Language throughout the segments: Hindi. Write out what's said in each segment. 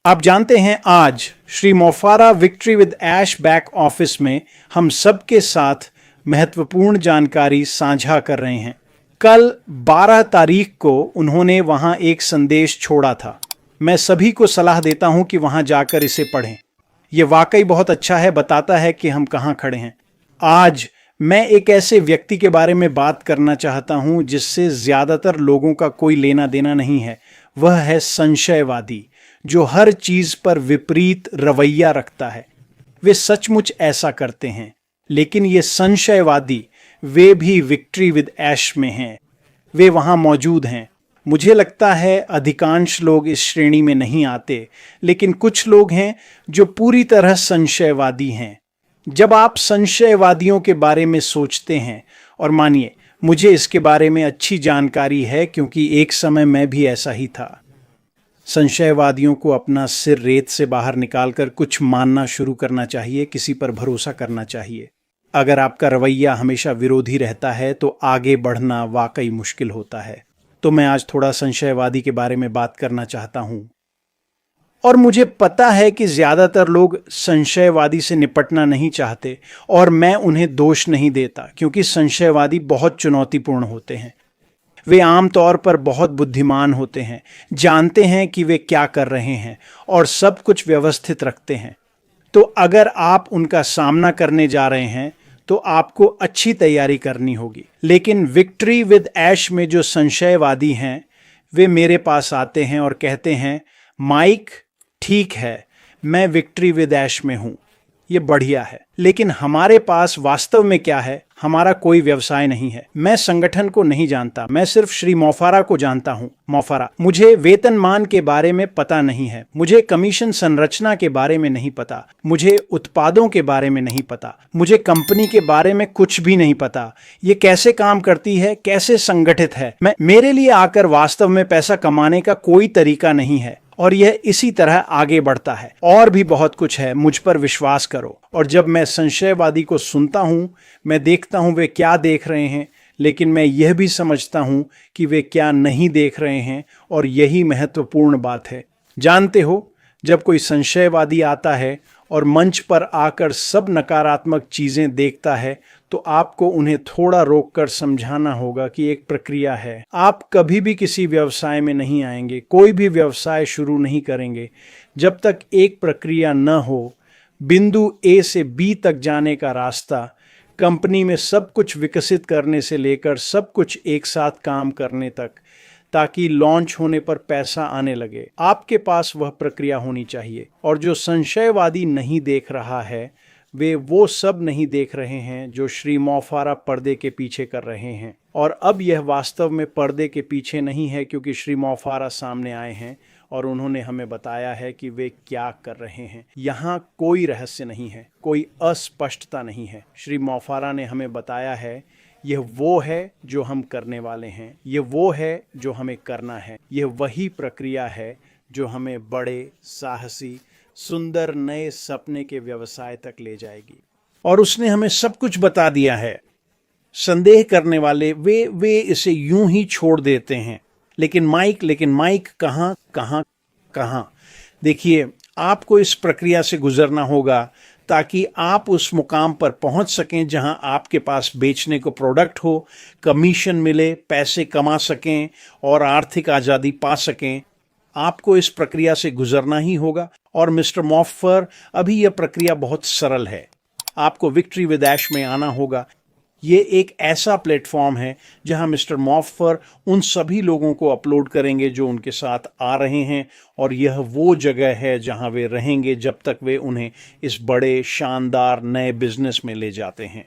आप जानते हैं आज श्री मोफारा victory with ash back office में हम सबके साथ महत्वपूर्ण जानकारी साझा कर रहे हैं। कल 12 तारीख को उन्होंने वहां एक संदेश छोड़ा था। मैं सभी को सलाह देता हूं कि वहां जाकर इसे पढ़ें। यह वाकई बहुत अच्छा है, बताता है कि हम कहां खड़े हैं। आज मैं एक ऐसे व्यक्ति के बारे में बात करना चाहता हूं जिससे ज्यादातर लोगों का कोई लेना देना नहीं है। वह है संशयवादी, जो हर चीज पर विपरीत रवैया रखता है। वे सचमुच ऐसा करते हैं, लेकिन ये संशयवादी वे भी विक्ट्री विद ऐश में हैं। वे वहां मौजूद हैं। मुझे लगता है अधिकांश लोग इस श्रेणी में नहीं आते, लेकिन कुछ लोग हैं जो पूरी तरह संशयवादी हैं। जब आप संशयवादियों के बारे में सोचते हैं, और मानिए मुझे इसके बारे में अच्छी जानकारी है क्योंकि एक समय मैं भी ऐसा ही था। संशयवादियों को अपना सिर रेत से बाहर निकालकर कुछ मानना शुरू करना चाहिए, किसी पर भरोसा करना चाहिए। अगर आपका रवैया हमेशा विरोधी रहता है तो आगे बढ़ना वाकई मुश्किल होता है। तो मैं आज थोड़ा संशयवादी के बारे में बात करना चाहता हूं। और मुझे पता है कि ज्यादातर लोग संशयवादी से निपटना नहीं चाहते, और मैं उन्हें दोष नहीं देता क्योंकि संशयवादी बहुत चुनौतीपूर्ण होते हैं। वे आमतौर पर बहुत बुद्धिमान होते हैं, जानते हैं कि वे क्या कर रहे हैं और सब कुछ व्यवस्थित रखते हैं। तो अगर आप उनका सामना करने जा रहे हैं तो आपको अच्छी तैयारी करनी होगी। लेकिन विक्ट्री विद ऐश में जो संशयवादी हैं, वे मेरे पास आते हैं और कहते हैं, माइक ठीक है, मैं विक्ट्री विद ऐश में हूं, ये बढ़िया है, लेकिन हमारे पास वास्तव में क्या है? हमारा कोई व्यवसाय नहीं है। मैं संगठन को नहीं जानता, मैं सिर्फ श्री मोफारा को जानता हूं। मोफारा, मुझे वेतनमान के बारे में पता नहीं है, मुझे कमीशन संरचना के बारे में नहीं पता, मुझे उत्पादों के बारे में नहीं पता, मुझे कंपनी के बारे में कुछ भी नहीं पता। ये कैसे काम करती है, कैसे संगठित है? मेरे लिए आकर वास्तव में पैसा कमाने का कोई तरीका नहीं है, और यह इसी तरह आगे बढ़ता है। और भी बहुत कुछ है, मुझ पर विश्वास करो। और जब मैं संशयवादी को सुनता हूं, मैं देखता हूं वे क्या देख रहे हैं, लेकिन मैं यह भी समझता हूं कि वे क्या नहीं देख रहे हैं, और यही महत्वपूर्ण बात है। जानते हो, जब कोई संशयवादी आता है और मंच पर आकर सब नकारात्मक चीजें देखता है, तो आपको उन्हें थोड़ा रोककर समझाना होगा कि एक प्रक्रिया है। आप कभी भी किसी व्यवसाय में नहीं आएंगे, कोई भी व्यवसाय शुरू नहीं करेंगे, जब तक एक प्रक्रिया न हो। बिंदु ए से बी तक जाने का रास्ता, कंपनी में सब कुछ विकसित करने से लेकर सब कुछ एक साथ काम करने तक, ताकि लॉन्च होने पर पैसा आने लगे, आपके पास वह प्रक्रिया होनी चाहिए। और जो संशयवादी नहीं देख रहा है, वे वो सब नहीं देख रहे हैं जो श्री मोफारा पर्दे के पीछे कर रहे हैं। और अब यह वास्तव में पर्दे के पीछे नहीं है, क्योंकि श्री मोफारा सामने आए हैं और उन्होंने हमें बताया है कि वे क्या कर रहे हैं। यहाँ कोई रहस्य नहीं है, कोई अस्पष्टता नहीं है। श्री मोफारा ने हमें बताया है, यह वो है जो हम करने वाले हैं, यह वो है जो हमें करना है, यह वही प्रक्रिया है जो हमें बड़े, साहसी, सुंदर नए सपने के व्यवसाय तक ले जाएगी। और उसने हमें सब कुछ बता दिया है। संदेह करने वाले वे इसे यूं ही छोड़ देते हैं। लेकिन माइक कहां? देखिए, आपको इस प्रक्रिया से गुजरना होगा ताकि आप उस मुकाम पर पहुंच सकें जहां आपके पास बेचने को प्रोडक्ट हो, कमीशन मिले, पैसे कमा सकें और आर्थिक आज़ादी पा सकें। आपको इस प्रक्रिया से गुजरना ही होगा। और मिस्टर मॉफर, अभी यह प्रक्रिया बहुत सरल है। आपको विक्ट्री विद ऐश में आना होगा। ये एक ऐसा प्लेटफॉर्म है जहां मिस्टर मॉफर उन सभी लोगों को अपलोड करेंगे जो उनके साथ आ रहे हैं, और यह वो जगह है जहां वे रहेंगे जब तक वे उन्हें इस बड़े, शानदार नए बिजनेस में ले जाते हैं।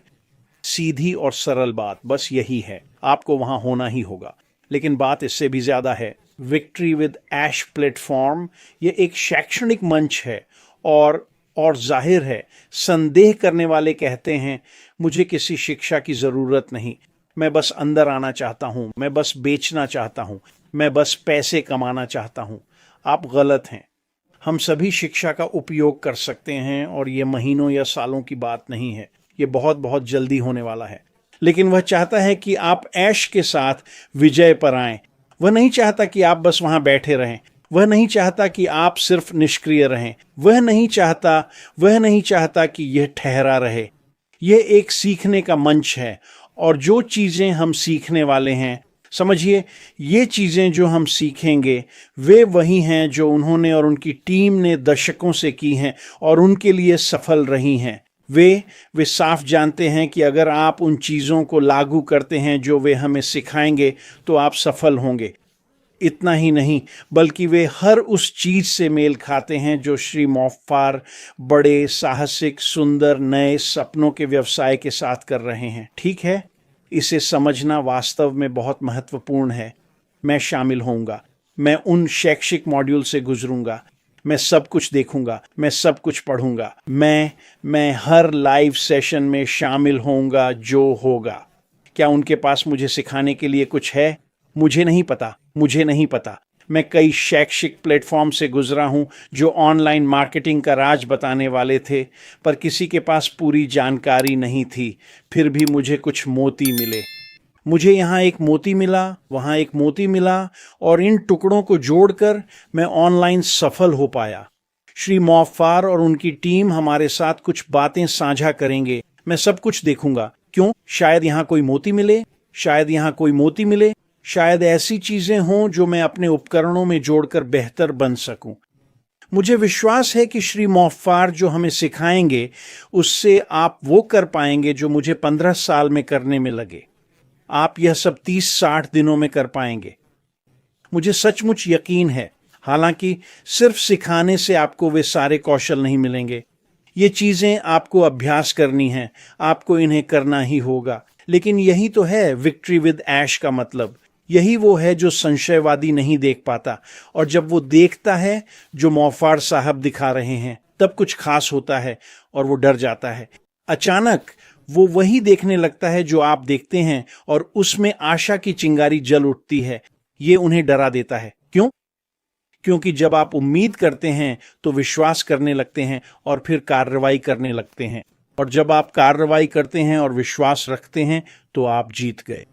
सीधी और सरल बात बस यही है, आपको वहां होना ही होगा। लेकिन बात इससे भी ज्यादा है। विक्ट्री विद ऐश प्लेटफॉर्म ये एक शैक्षणिक मंच है, और जाहिर है, संदेह करने वाले कहते हैं, मुझे किसी शिक्षा की जरूरत नहीं, मैं बस अंदर आना चाहता हूं, मैं बस बेचना चाहता हूं, मैं बस पैसे कमाना चाहता हूं। आप गलत हैं। हम सभी शिक्षा का उपयोग कर सकते हैं, और ये महीनों या सालों की बात नहीं है, ये बहुत बहुत जल्दी होने वाला है। लेकिन वह चाहता है कि आप ऐश के साथ विजय पर आएं। वह नहीं चाहता कि आप बस वहां बैठे रहें। वह नहीं चाहता कि आप सिर्फ निष्क्रिय रहें। वह नहीं चाहता कि यह ठहरा रहे। यह एक सीखने का मंच है, और जो चीजें हम सीखने वाले हैं, समझिए, ये चीजें जो हम सीखेंगे वे वही हैं जो उन्होंने और उनकी टीम ने दशकों से की हैं और उनके लिए सफल रही हैं। वे साफ जानते हैं कि अगर आप उन चीज़ों को लागू करते हैं जो वे हमें सिखाएंगे तो आप सफल होंगे। इतना ही नहीं, बल्कि वे हर उस चीज़ से मेल खाते हैं जो श्री मोफ्फार बड़े साहसिक सुंदर नए सपनों के व्यवसाय के साथ कर रहे हैं। ठीक है, इसे समझना वास्तव में बहुत महत्वपूर्ण है। मैं शामिल होऊंगा, मैं उन शैक्षिक मॉड्यूल से गुजरूंगा, मैं सब कुछ देखूंगा, मैं सब कुछ पढ़ूंगा, मैं हर लाइव सेशन में शामिल होऊंगा जो होगा। क्या उनके पास मुझे सिखाने के लिए कुछ है? मुझे नहीं पता। मैं कई शैक्षिक प्लेटफॉर्म से गुजरा हूं जो ऑनलाइन मार्केटिंग का राज बताने वाले थे, पर किसी के पास पूरी जानकारी नहीं थी। फिर भी मुझे कुछ मोती मिले। मुझे यहाँ एक मोती मिला, वहाँ एक मोती मिला, और इन टुकड़ों को जोड़कर मैं ऑनलाइन सफल हो पाया। श्री मोफ्फार और उनकी टीम हमारे साथ कुछ बातें साझा करेंगे। मैं सब कुछ देखूंगा। क्यों? शायद यहाँ कोई मोती मिले, शायद ऐसी चीजें हों जो मैं अपने उपकरणों में जोड़कर बेहतर बन सकूं। मुझे विश्वास है कि श्री मोफ्फार जो हमें सिखाएंगे उससे आप वो कर पाएंगे जो मुझे 15 साल में करने में लगे। आप यह सब 30-60 दिनों में कर पाएंगे। मुझे सचमुच यकीन है। हालांकि सिर्फ सिखाने से आपको वे सारे कौशल नहीं मिलेंगे। ये चीजें आपको अभ्यास करनी हैं, आपको इन्हें करना ही होगा। लेकिन यही तो है विक्ट्री विद ऐश का मतलब। यही वो है जो संशयवादी नहीं देख पाता, और जब वो देखता है जो मोफ्फार साहब दिखा रहे हैं, तब कुछ खास होता है और वो डर जाता है। अचानक वो वही देखने लगता है जो आप देखते हैं, और उसमें आशा की चिंगारी जल उठती है। ये उन्हें डरा देता है। क्यों? क्योंकि जब आप उम्मीद करते हैं तो विश्वास करने लगते हैं और फिर कार्रवाई करने लगते हैं, और जब आप कार्रवाई करते हैं और विश्वास रखते हैं तो आप जीत गए।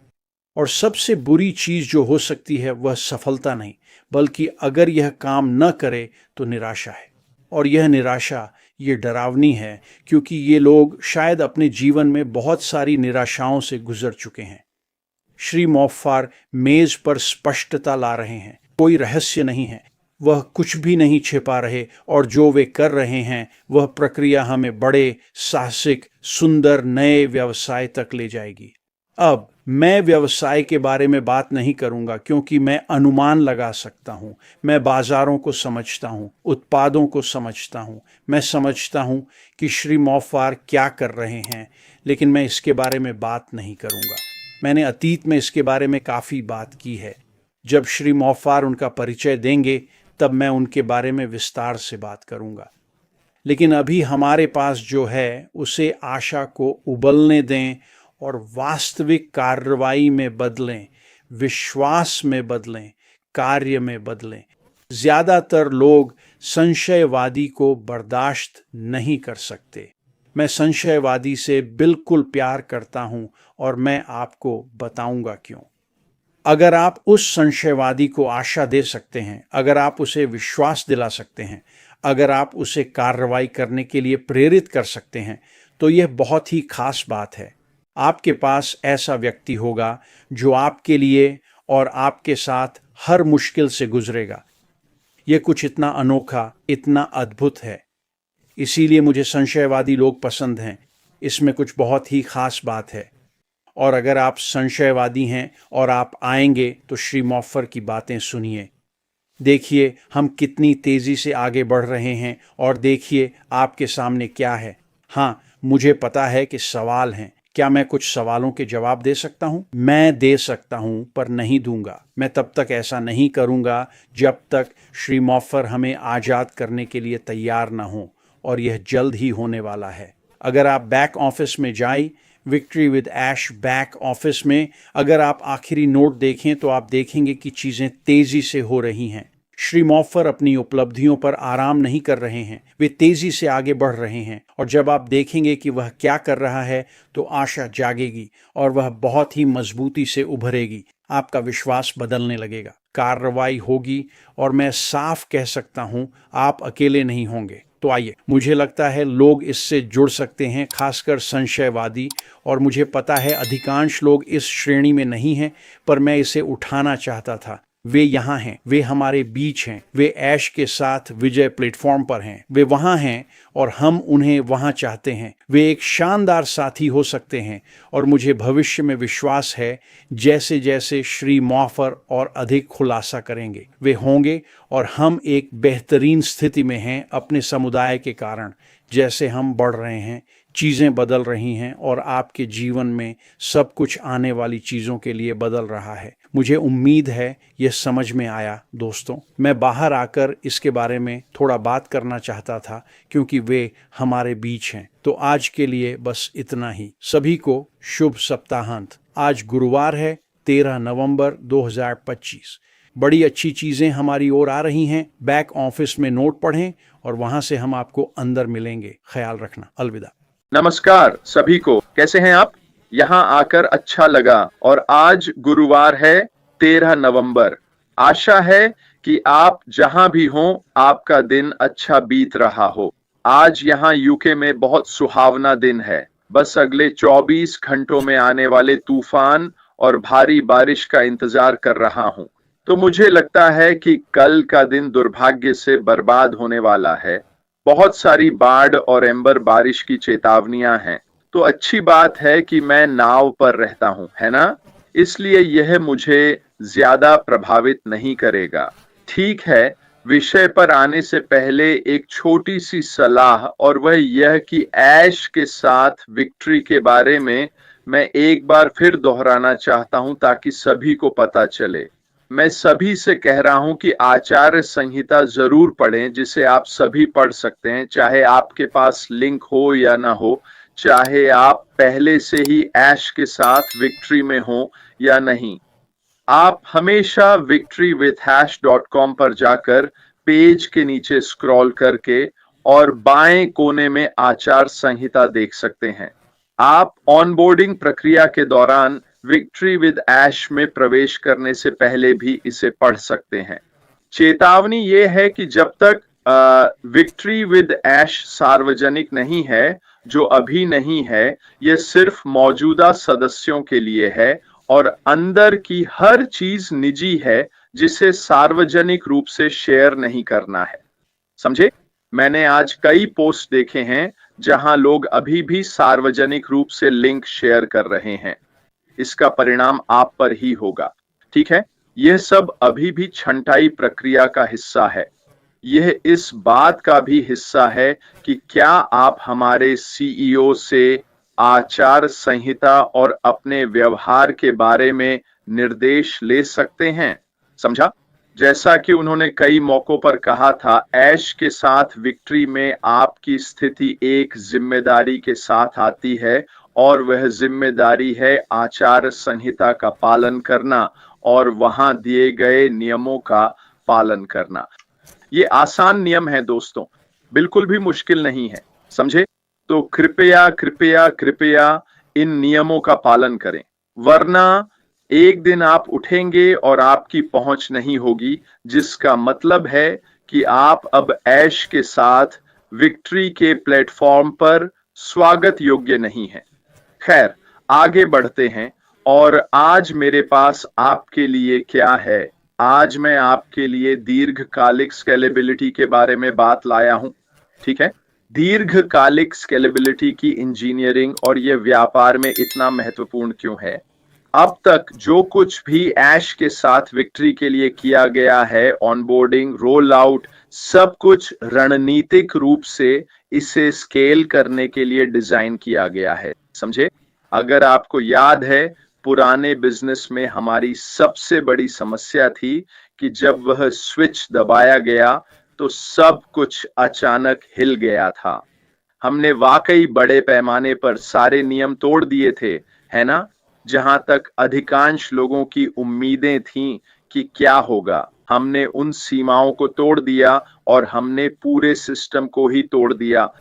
और सबसे बुरी चीज जो हो सकती है वह सफलता नहीं, बल्कि अगर यह काम न करे तो निराशा है। और यह निराशा ये डरावनी है, क्योंकि ये लोग शायद अपने जीवन में बहुत सारी निराशाओं से गुजर चुके हैं। श्री मोफ्फार मेज पर स्पष्टता ला रहे हैं। कोई रहस्य नहीं है, वह कुछ भी नहीं छिपा रहे, और जो वे कर रहे हैं वह प्रक्रिया हमें बड़े साहसिक सुंदर नए व्यवसाय तक ले जाएगी। अब मैं व्यवसाय के बारे में बात नहीं करूंगा, क्योंकि मैं अनुमान लगा सकता हूं। मैं बाजारों को समझता हूं, उत्पादों को समझता हूं। मैं समझता हूं कि श्री मोफ्फार क्या कर रहे हैं, लेकिन मैं इसके बारे में बात नहीं करूंगा। मैंने अतीत में इसके बारे में काफ़ी बात की है। जब श्री मोफ्फार उनका परिचय देंगे तब मैं उनके बारे में विस्तार से बात करूंगा। लेकिन अभी हमारे पास जो है उसे आशा को उबलने दें और वास्तविक कार्रवाई में बदलें, विश्वास में बदलें, कार्य में बदलें। ज्यादातर लोग संशयवादी को बर्दाश्त नहीं कर सकते। मैं संशयवादी से बिल्कुल प्यार करता हूं, और मैं आपको बताऊंगा क्यों। अगर आप उस संशयवादी को आशा दे सकते हैं, अगर आप उसे विश्वास दिला सकते हैं, अगर आप उसे कार्रवाई करने के लिए प्रेरित कर सकते हैं, तो यह बहुत ही खास बात है। आपके पास ऐसा व्यक्ति होगा जो आपके लिए और आपके साथ हर मुश्किल से गुजरेगा। यह कुछ इतना अनोखा, इतना अद्भुत है। इसीलिए मुझे संशयवादी लोग पसंद हैं। इसमें कुछ बहुत ही खास बात है। और अगर आप संशयवादी हैं और आप आएंगे तो श्री मोफ्फार की बातें सुनिए। देखिए हम कितनी तेजी से आगे बढ़ रहे हैं, और देखिए आपके सामने क्या है। हाँ, मुझे पता है कि सवाल हैं। क्या मैं कुछ सवालों के जवाब दे सकता हूँ? मैं दे सकता हूँ, पर नहीं दूंगा। मैं तब तक ऐसा नहीं करूँगा जब तक श्री मोफ्फार हमें आज़ाद करने के लिए तैयार न हो, और यह जल्द ही होने वाला है। अगर आप बैक ऑफिस में जाएं, victory with ash back office में, अगर आप आखिरी नोट देखें तो आप देखेंगे कि चीज़ें तेज़ी से हो रही हैं। श्री मोफ्फार अपनी उपलब्धियों पर आराम नहीं कर रहे हैं, वे तेज़ी से आगे बढ़ रहे हैं। और जब आप देखेंगे कि वह क्या कर रहा है तो आशा जागेगी और वह बहुत ही मजबूती से उभरेगी। आपका विश्वास बदलने लगेगा। कार्रवाई होगी और मैं साफ कह सकता हूं आप अकेले नहीं होंगे। तो आइए, मुझे लगता है लोग इससे जुड़ सकते हैं, खासकर संशयवादी, और मुझे पता है अधिकांश लोग इस श्रेणी में नहीं हैं, पर मैं इसे उठाना चाहता था। वे यहाँ हैं, वे हमारे बीच हैं, वे ऐश के साथ विजय प्लेटफॉर्म पर हैं, वे वहाँ हैं और हम उन्हें वहाँ चाहते हैं। वे एक शानदार साथी हो सकते हैं और मुझे भविष्य में विश्वास है जैसे जैसे श्री मॉफर और अधिक खुलासा करेंगे वे होंगे, और हम एक बेहतरीन स्थिति में हैं अपने समुदाय के कारण। जैसे हम बढ़ रहे हैं, चीज़ें बदल रही हैं और आपके जीवन में सब कुछ आने वाली चीज़ों के लिए बदल रहा है। मुझे उम्मीद है यह समझ में आया दोस्तों। मैं बाहर आकर इसके बारे में थोड़ा बात करना चाहता था क्योंकि वे हमारे बीच हैं। तो आज के लिए बस इतना ही। सभी को शुभ सप्ताहांत। आज गुरुवार है, 13 नवंबर 2025। बड़ी अच्छी चीज़ें हमारी ओर आ रही हैं। बैक ऑफिस में नोट पढ़ें और वहां से हम आपको अंदर मिलेंगे। ख्याल रखना। अलविदा। नमस्कार सभी को, कैसे हैं आप? यहाँ आकर अच्छा लगा। और आज गुरुवार है, 13 नवंबर। आशा है कि आप जहां भी हों आपका दिन अच्छा बीत रहा हो। आज यहाँ यूके में बहुत सुहावना दिन है। बस अगले 24 घंटों में आने वाले तूफान और भारी बारिश का इंतजार कर रहा हूँ। तो मुझे लगता है कि कल का दिन दुर्भाग्य से बर्बाद होने वाला है। बहुत सारी बाढ़ और एम्बर बारिश की चेतावनियां हैं। तो अच्छी बात है कि मैं नाव पर रहता हूं, है ना? इसलिए यह मुझे ज्यादा प्रभावित नहीं करेगा। ठीक है, विषय पर आने से पहले एक छोटी सी सलाह, और वह यह कि ऐश के साथ विक्ट्री के बारे में मैं एक बार फिर दोहराना चाहता हूं ताकि सभी को पता चले। मैं सभी से कह रहा हूं कि आचार्य संहिता जरूर पढ़ें, जिसे आप सभी पढ़ सकते हैं, चाहे आपके पास लिंक हो या ना हो, चाहे आप पहले से ही ऐश के साथ विक्ट्री में हो या नहीं। आप हमेशा victorywithhash.com पर जाकर पेज के नीचे स्क्रॉल करके और बाएं कोने में आचार संहिता देख सकते हैं। आप ऑनबोर्डिंग प्रक्रिया के दौरान विक्ट्री विद ऐश में प्रवेश करने से पहले भी इसे पढ़ सकते हैं। चेतावनी यह है कि जब तक विक्ट्री विद ऐश सार्वजनिक नहीं है, जो अभी नहीं है, यह सिर्फ मौजूदा सदस्यों के लिए है और अंदर की हर चीज निजी है जिसे सार्वजनिक रूप से शेयर नहीं करना है। समझे? मैंने आज कई पोस्ट देखे हैं जहां लोग अभी भी सार्वजनिक रूप से लिंक शेयर कर रहे हैं। इसका परिणाम आप पर ही होगा। ठीक है, यह सब अभी भी छंटाई प्रक्रिया का हिस्सा है। यह इस बात का भी हिस्सा है कि क्या आप हमारे सीईओ से आचार संहिता और अपने व्यवहार के बारे में निर्देश ले सकते हैं। समझा? जैसा कि उन्होंने कई मौकों पर कहा था, ऐश के साथ विक्ट्री में आपकी स्थिति एक जिम्मेदारी के साथ आती है, और वह जिम्मेदारी है आचार संहिता का पालन करना और वहां दिए गए नियमों का पालन करना। ये आसान नियम है दोस्तों, बिल्कुल भी मुश्किल नहीं है। समझे? तो कृपया कृपया कृपया इन नियमों का पालन करें, वरना एक दिन आप उठेंगे और आपकी पहुंच नहीं होगी, जिसका मतलब है कि आप अब ऐश के साथ विक्ट्री के प्लेटफॉर्म पर स्वागत योग्य नहीं है। खैर, आगे बढ़ते हैं। और आज मेरे पास आपके लिए क्या है? आज मैं आपके लिए दीर्घकालिक स्केलेबिलिटी के बारे में बात लाया हूं। ठीक है, दीर्घकालिक स्केलेबिलिटी की इंजीनियरिंग और यह व्यापार में इतना महत्वपूर्ण क्यों है? अब तक जो कुछ भी ऐश के साथ विक्ट्री के लिए किया गया है, ऑनबोर्डिंग, रोल आउट, सब कुछ रणनीतिक रूप से इसे स्केल करने के लिए डिजाइन किया गया है। समझे? अगर आपको याद है, पुराने बिजनेस में हमारी सबसे बड़ी समस्या थी कि जब वह स्विच दबाया गया तो सब कुछ अचानक हिल गया था। हमने वाकई बड़े पैमाने पर सारे नियम तोड़ दिए थे, है ना? जहां तक अधिकांश लोगों की उम्मीदें थीं कि क्या होगा, हमने उन सीमाओं को तोड़ दिया और हमने पूरे सिस्टम को ही तोड़ दिया।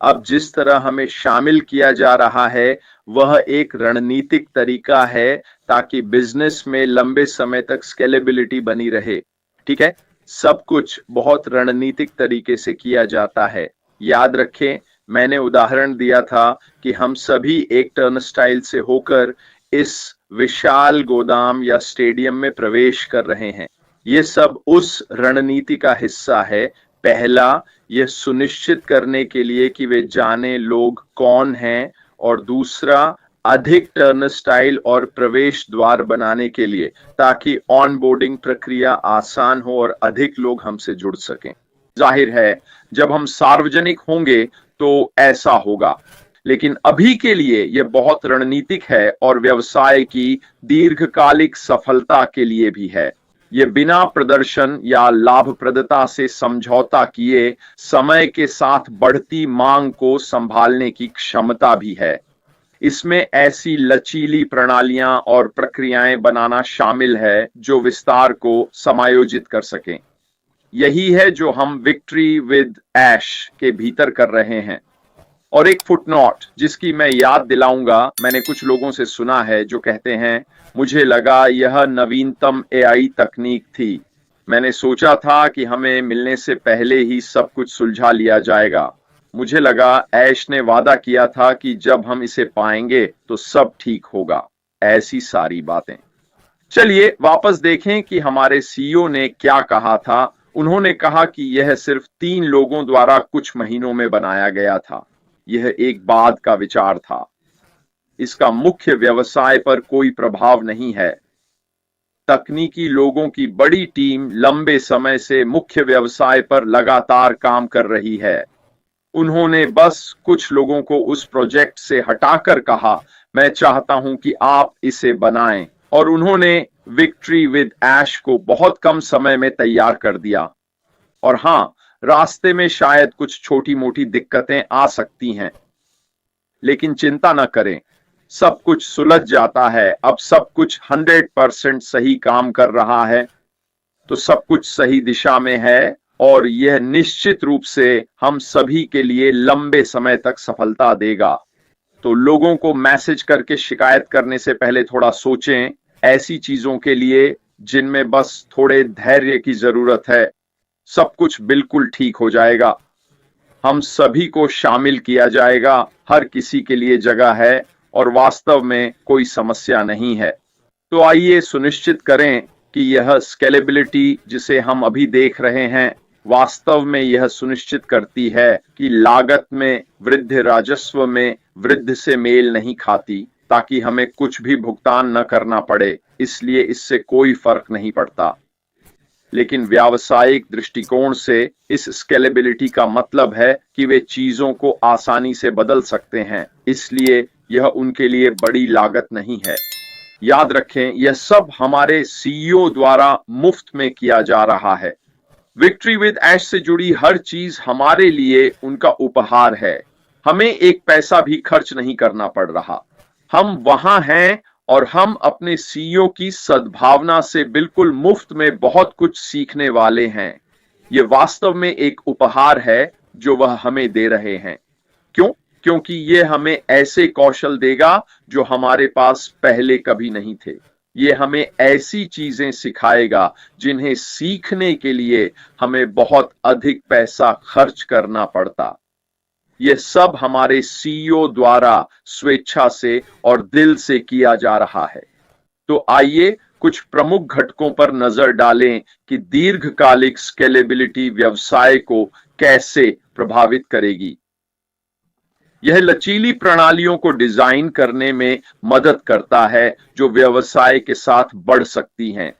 अब जिस तरह हमें शामिल किया जा रहा है वह एक रणनीतिक तरीका है ताकि बिजनेस में लंबे समय तक स्केलेबिलिटी बनी रहे। ठीक है, सब कुछ बहुत रणनीतिक तरीके से किया जाता है। याद रखें, मैंने उदाहरण दिया था कि हम सभी एक टर्नस्टाइल से होकर इस विशाल गोदाम या स्टेडियम में प्रवेश कर रहे हैं। ये सब उस रणनीति का हिस्सा है। पहला, यह सुनिश्चित करने के लिए कि वे जाने लोग कौन हैं, और दूसरा, अधिक टर्नस्टाइल और प्रवेश द्वार बनाने के लिए ताकि ऑनबोर्डिंग प्रक्रिया आसान हो और अधिक लोग हमसे जुड़ सकें। जाहिर है, जब हम सार्वजनिक होंगे तो ऐसा होगा, लेकिन अभी के लिए यह बहुत रणनीतिक है और व्यवसाय की दीर्घकालिक सफलता के लिए भी है। यह बिना प्रदर्शन या लाभप्रदता से समझौता किए समय के साथ बढ़ती मांग को संभालने की क्षमता भी है। इसमें ऐसी लचीली प्रणालियां और प्रक्रियाएं बनाना शामिल है जो विस्तार को समायोजित कर सकें। यही है जो हम विक्ट्री विद ऐश के भीतर कर रहे हैं। और एक फुटनोट जिसकी मैं याद दिलाऊंगा, मैंने कुछ लोगों से सुना है जो कहते हैं, मुझे लगा यह नवीनतम एआई तकनीक थी। मैंने सोचा था कि हमें मिलने से पहले ही सब कुछ सुलझा लिया जाएगा। मुझे लगा ऐश ने वादा किया था कि जब हम इसे पाएंगे तो सब ठीक होगा। ऐसी सारी बातें। चलिए वापस देखें कि हमारे सीईओ ने क्या कहा था। उन्होंने कहा कि यह सिर्फ 3 लोगों द्वारा कुछ महीनों में बनाया गया था। यह एक बाद का विचार था। इसका मुख्य व्यवसाय पर कोई प्रभाव नहीं है। तकनीकी लोगों की बड़ी टीम लंबे समय से मुख्य व्यवसाय पर लगातार काम कर रही है। उन्होंने बस कुछ लोगों को उस प्रोजेक्ट से हटाकर कहा, मैं चाहता हूं कि आप इसे बनाएं, और उन्होंने विक्ट्री विद ऐश को बहुत कम समय में तैयार कर दिया। और हां, रास्ते में शायद कुछ छोटी मोटी दिक्कतें आ सकती हैं, लेकिन चिंता न करें, सब कुछ सुलझ जाता है। अब सब कुछ 100% सही काम कर रहा है, तो सब कुछ सही दिशा में है, और यह निश्चित रूप से हम सभी के लिए लंबे समय तक सफलता देगा। तो लोगों को मैसेज करके शिकायत करने से पहले थोड़ा सोचें, ऐसी चीजों के लिए जिनमें बस थोड़े धैर्य की जरूरत है। सब कुछ बिल्कुल ठीक हो जाएगा। हम सभी को शामिल किया जाएगा, हर किसी के लिए जगह है, और वास्तव में कोई समस्या नहीं है। तो आइए सुनिश्चित करें कि यह स्केलेबिलिटी जिसे हम अभी देख रहे हैं, वास्तव में यह सुनिश्चित करती है कि लागत में वृद्धि राजस्व में वृद्धि से मेल नहीं खाती, ताकि हमें कुछ भी भुगतान न करना पड़े। इसलिए इससे कोई फर्क नहीं पड़ता। लेकिन व्यावसायिक दृष्टिकोण से इस स्केलेबिलिटी का मतलब है कि वे चीजों को आसानी से बदल सकते हैं, इसलिए यह उनके लिए बड़ी लागत नहीं है। याद रखें, यह सब हमारे सीईओ द्वारा मुफ्त में किया जा रहा है। विक्ट्री विद ऐश से जुड़ी हर चीज हमारे लिए उनका उपहार है। हमें एक पैसा भी खर्च नहीं करना पड़ रहा। हम वहां हैं और हम अपने सीईओ की सद्भावना से बिल्कुल मुफ्त में बहुत कुछ सीखने वाले हैं। ये वास्तव में एक उपहार है जो वह हमें दे रहे हैं। क्यों? क्योंकि ये हमें ऐसे कौशल देगा जो हमारे पास पहले कभी नहीं थे। ये हमें ऐसी चीजें सिखाएगा जिन्हें सीखने के लिए हमें बहुत अधिक पैसा खर्च करना पड़ता। यह सब हमारे सीईओ द्वारा स्वेच्छा से और दिल से किया जा रहा है। तो आइए कुछ प्रमुख घटकों पर नजर डालें कि दीर्घकालिक स्केलेबिलिटी व्यवसाय को कैसे प्रभावित करेगी। यह लचीली प्रणालियों को डिजाइन करने में मदद करता है जो व्यवसाय के साथ बढ़ सकती हैं।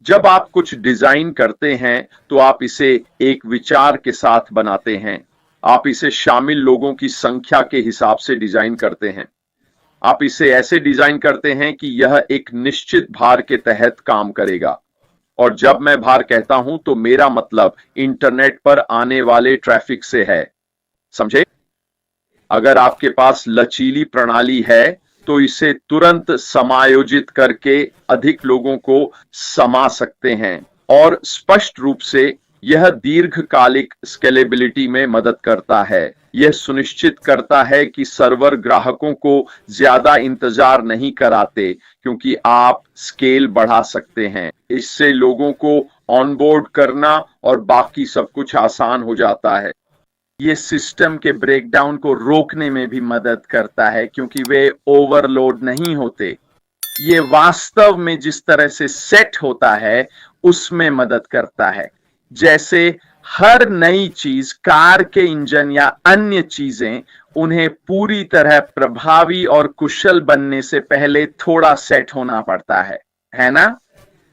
जब आप कुछ डिजाइन करते हैं तो आप इसे एक विचार के साथ बनाते हैं। आप इसे शामिल लोगों की संख्या के हिसाब से डिजाइन करते हैं। आप इसे ऐसे डिजाइन करते हैं कि यह एक निश्चित भार के तहत काम करेगा। और जब मैं भार कहता हूं तो मेरा मतलब इंटरनेट पर आने वाले ट्रैफिक से है। समझे? अगर आपके पास लचीली प्रणाली है तो इसे तुरंत समायोजित करके अधिक लोगों को समा सकते हैं। और स्पष्ट रूप से यह दीर्घकालिक स्केलेबिलिटी में मदद करता है। यह सुनिश्चित करता है कि सर्वर ग्राहकों को ज्यादा इंतजार नहीं कराते, क्योंकि आप स्केल बढ़ा सकते हैं। इससे लोगों को ऑनबोर्ड करना और बाकी सब कुछ आसान हो जाता है। ये सिस्टम के ब्रेकडाउन को रोकने में भी मदद करता है, क्योंकि वे ओवरलोड नहीं होते। ये वास्तव में जिस तरह से सेट होता है उसमें मदद करता है। जैसे हर नई चीज, कार के इंजन या अन्य चीजें, उन्हें पूरी तरह प्रभावी और कुशल बनने से पहले थोड़ा सेट होना पड़ता है ना?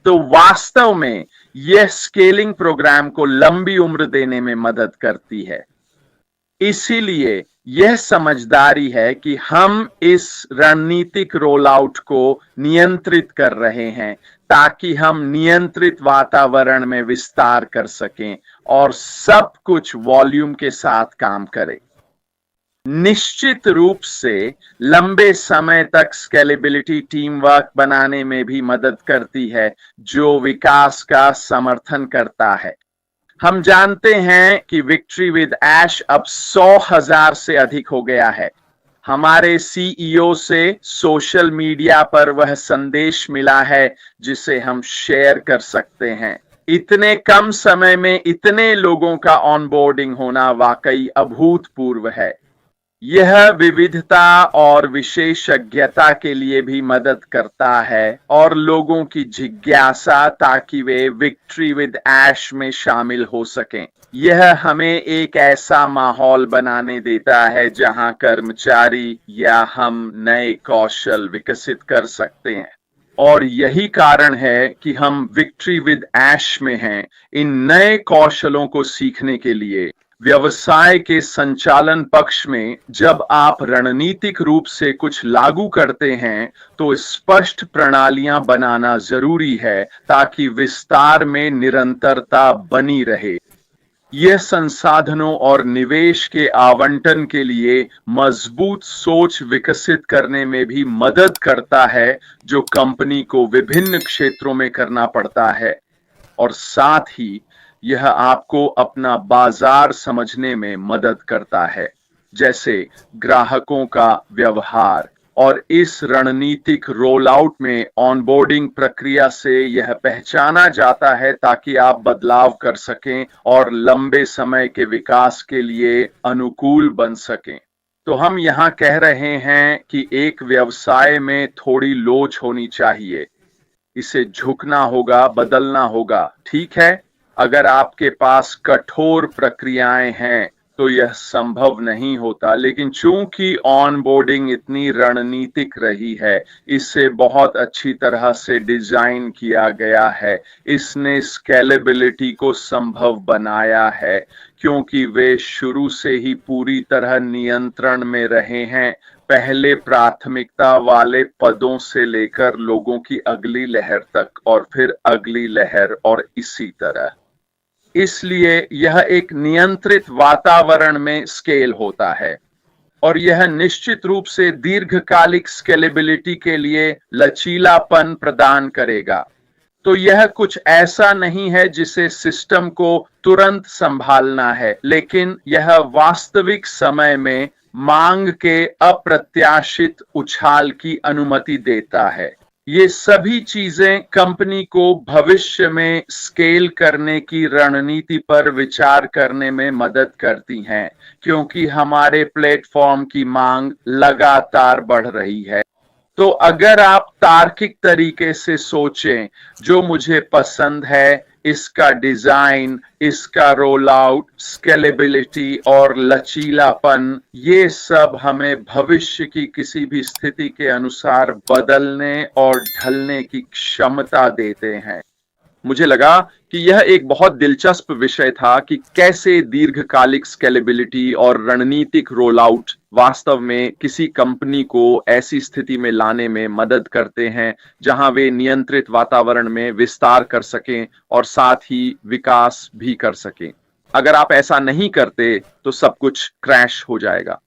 तो वास्तव में यह स्केलिंग प्रोग्राम को लंबी उम्र देने में मदद करती है। इसीलिए यह समझदारी है कि हम इस रणनीतिक रोल आउट को नियंत्रित कर रहे हैं, ताकि हम नियंत्रित वातावरण में विस्तार कर सकें और सब कुछ वॉल्यूम के साथ काम करे। निश्चित रूप से लंबे समय तक स्केलेबिलिटी टीम वर्क बनाने में भी मदद करती है, जो विकास का समर्थन करता है। हम जानते हैं कि विक्ट्री विद ऐश अब 100,000 से अधिक हो गया है। हमारे सीईओ से सोशल मीडिया पर वह संदेश मिला है जिसे हम शेयर कर सकते हैं। इतने कम समय में इतने लोगों का ऑनबोर्डिंग होना वाकई अभूतपूर्व है। यह विविधता और विशेषज्ञता के लिए भी मदद करता है और लोगों की जिज्ञासा, ताकि वे विक्ट्री विद ऐश में शामिल हो सकें। यह हमें एक ऐसा माहौल बनाने देता है जहां कर्मचारी या हम नए कौशल विकसित कर सकते हैं। और यही कारण है कि हम विक्ट्री विद ऐश में हैं। इन नए कौशलों को सीखने के लिए व्यवसाय के संचालन पक्ष में जब आप रणनीतिक रूप से कुछ लागू करते हैं, तो स्पष्ट प्रणालियां बनाना जरूरी है, ताकि विस्तार में निरंतरता बनी रहे। यह संसाधनों और निवेश के आवंटन के लिए मजबूत सोच विकसित करने में भी मदद करता है, जो कंपनी को विभिन्न क्षेत्रों में करना पड़ता है। और साथ ही यह आपको अपना बाजार समझने में मदद करता है, जैसे ग्राहकों का व्यवहार। और इस रणनीतिक रोल आउट में ऑनबोर्डिंग प्रक्रिया से यह पहचाना जाता है, ताकि आप बदलाव कर सकें और लंबे समय के विकास के लिए अनुकूल बन सकें। तो हम यहाँ कह रहे हैं कि एक व्यवसाय में थोड़ी लोच होनी चाहिए। इसे झुकना होगा, बदलना होगा, ठीक है। अगर आपके पास कठोर प्रक्रियाएं हैं तो यह संभव नहीं होता, लेकिन चूंकि ऑनबोर्डिंग इतनी रणनीतिक रही है, इसे बहुत अच्छी तरह से डिजाइन किया गया है। इसने स्केलेबिलिटी को संभव बनाया है, क्योंकि वे शुरू से ही पूरी तरह नियंत्रण में रहे हैं, पहले प्राथमिकता वाले पदों से लेकर लोगों की अगली लहर तक, और फिर अगली लहर, और इसी तरह। इसलिए यह एक नियंत्रित वातावरण में स्केल होता है, और यह निश्चित रूप से दीर्घकालिक स्केलेबिलिटी के लिए लचीलापन प्रदान करेगा। तो यह कुछ ऐसा नहीं है जिसे सिस्टम को तुरंत संभालना है, लेकिन यह वास्तविक समय में मांग के अप्रत्याशित उछाल की अनुमति देता है। ये सभी चीजें कंपनी को भविष्य में स्केल करने की रणनीति पर विचार करने में मदद करती हैं, क्योंकि हमारे प्लेटफॉर्म की मांग लगातार बढ़ रही है। तो अगर आप तार्किक तरीके से सोचें, जो मुझे पसंद है, इसका डिजाइन, इसका रोल आउट, स्केलेबिलिटी और लचीलापन, ये सब हमें भविष्य की किसी भी स्थिति के अनुसार बदलने और ढलने की क्षमता देते हैं। मुझे लगा कि यह एक बहुत दिलचस्प विषय था कि कैसे दीर्घकालिक स्केलेबिलिटी और रणनीतिक रोल आउट वास्तव में किसी कंपनी को ऐसी स्थिति में लाने में मदद करते हैं जहां वे नियंत्रित वातावरण में विस्तार कर सकें और साथ ही विकास भी कर सकें। अगर आप ऐसा नहीं करते तो सब कुछ क्रैश हो जाएगा।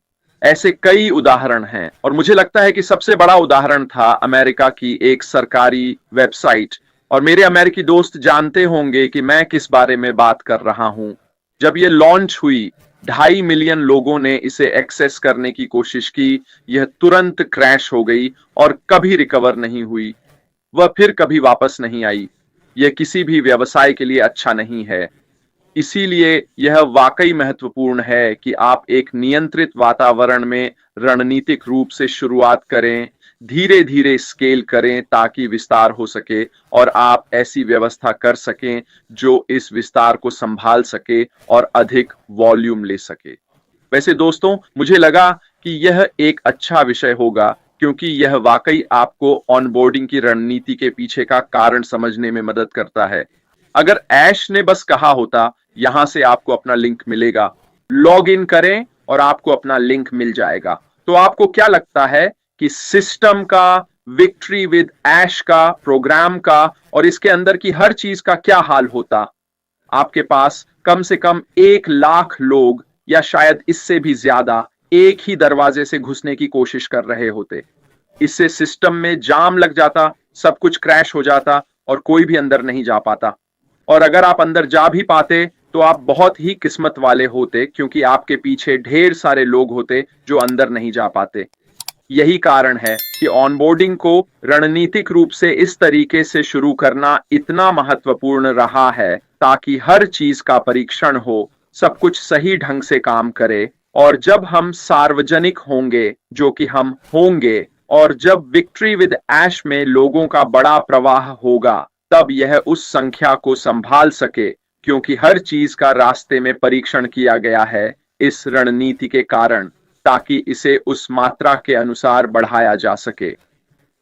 ऐसे कई उदाहरण हैं, और मुझे लगता है कि सबसे बड़ा उदाहरण था अमेरिका की एक सरकारी वेबसाइट, और मेरे अमेरिकी दोस्त जानते होंगे कि मैं किस बारे में बात कर रहा हूं। जब ये लॉन्च हुई 2.5 मिलियन लोगों ने इसे एक्सेस करने की कोशिश की। यह तुरंत क्रैश हो गई और कभी रिकवर नहीं हुई। वह फिर कभी वापस नहीं आई। यह किसी भी व्यवसाय के लिए अच्छा नहीं है। इसीलिए यह वाकई महत्वपूर्ण है कि आप एक नियंत्रित वातावरण में रणनीतिक रूप से शुरुआत करें, धीरे धीरे स्केल करें ताकि विस्तार हो सके और आप ऐसी व्यवस्था कर सकें जो इस विस्तार को संभाल सके और अधिक वॉल्यूम ले सके। वैसे दोस्तों, मुझे लगा कि यह एक अच्छा विषय होगा क्योंकि यह वाकई आपको ऑनबोर्डिंग की रणनीति के पीछे का कारण समझने में मदद करता है। अगर ऐश ने बस कहा होता, यहां से आपको अपना लिंक मिलेगा, लॉग इन करें और आपको अपना लिंक मिल जाएगा, तो आपको क्या लगता है कि सिस्टम का, विक्ट्री विद ऐश का, प्रोग्राम का और इसके अंदर की हर चीज का क्या हाल होता? आपके पास कम से कम 1 लाख लोग या शायद इससे भी ज्यादा एक ही दरवाजे से घुसने की कोशिश कर रहे होते। इससे सिस्टम में जाम लग जाता, सब कुछ क्रैश हो जाता और कोई भी अंदर नहीं जा पाता। और अगर आप अंदर जा भी पाते तो आप बहुत ही किस्मत वाले होते क्योंकि आपके पीछे ढेर सारे लोग होते जो अंदर नहीं जा पाते। यही कारण है कि ऑनबोर्डिंग को रणनीतिक रूप से इस तरीके से शुरू करना इतना महत्वपूर्ण रहा है ताकि हर चीज का परीक्षण हो, सब कुछ सही ढंग से काम करे और जब हम सार्वजनिक होंगे, जो कि हम होंगे, और जब विक्ट्री विद ऐश में लोगों का बड़ा प्रवाह होगा, तब यह उस संख्या को संभाल सके क्योंकि हर चीज का रास्ते में परीक्षण किया गया है इस रणनीति के कारण, ताकि इसे उस मात्रा के अनुसार बढ़ाया जा सके।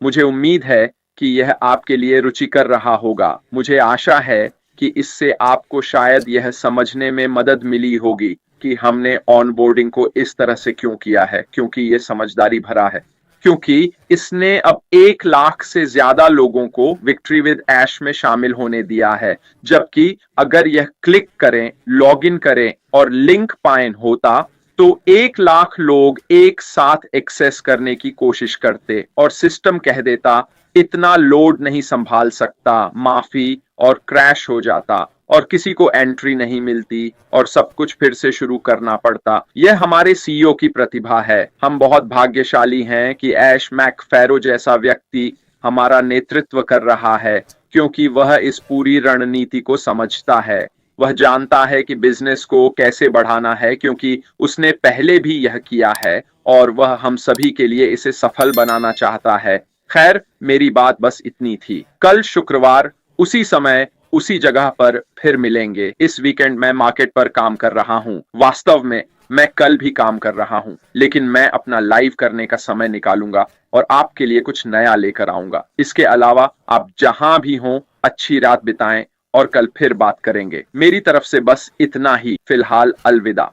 मुझे उम्मीद है कि यह आपके लिए रुचिकर रहा होगा। मुझे आशा है कि इससे आपको शायद यह समझने में मदद मिली होगी कि हमने ऑनबोर्डिंग को इस तरह से क्यों किया है, क्योंकि यह समझदारी भरा है, क्योंकि इसने अब 1 लाख से ज्यादा लोगों को विक्ट्री विद ऐश में शामिल होने दिया है, जबकि अगर यह क्लिक करें, लॉगिन करें और लिंक पाएं होता तो 1 लाख लोग एक साथ एक्सेस करने की कोशिश करते और सिस्टम कह देता इतना लोड नहीं संभाल सकता, माफी, और क्रैश हो जाता और किसी को एंट्री नहीं मिलती और सब कुछ फिर से शुरू करना पड़ता। यह हमारे सीईओ की प्रतिभा है। हम बहुत भाग्यशाली हैं कि ऐश मैकफेरो जैसा व्यक्ति हमारा नेतृत्व कर रहा है क्योंकि वह इस पूरी रणनीति को समझता है। वह जानता है कि बिजनेस को कैसे बढ़ाना है क्योंकि उसने पहले भी यह किया है और वह हम सभी के लिए इसे सफल बनाना चाहता है। खैर, मेरी बात बस इतनी थी। कल शुक्रवार उसी समय उसी जगह पर फिर मिलेंगे। इस वीकेंड मैं मार्केट पर काम कर रहा हूँ। वास्तव में मैं कल भी काम कर रहा हूँ, लेकिन मैं अपना लाइव करने का समय निकालूंगा और आपके लिए कुछ नया लेकर आऊंगा। इसके अलावा आप जहां भी हों, अच्छी रात बिताएं और कल फिर बात करेंगे। मेरी तरफ से बस इतना ही। फिलहाल अलविदा।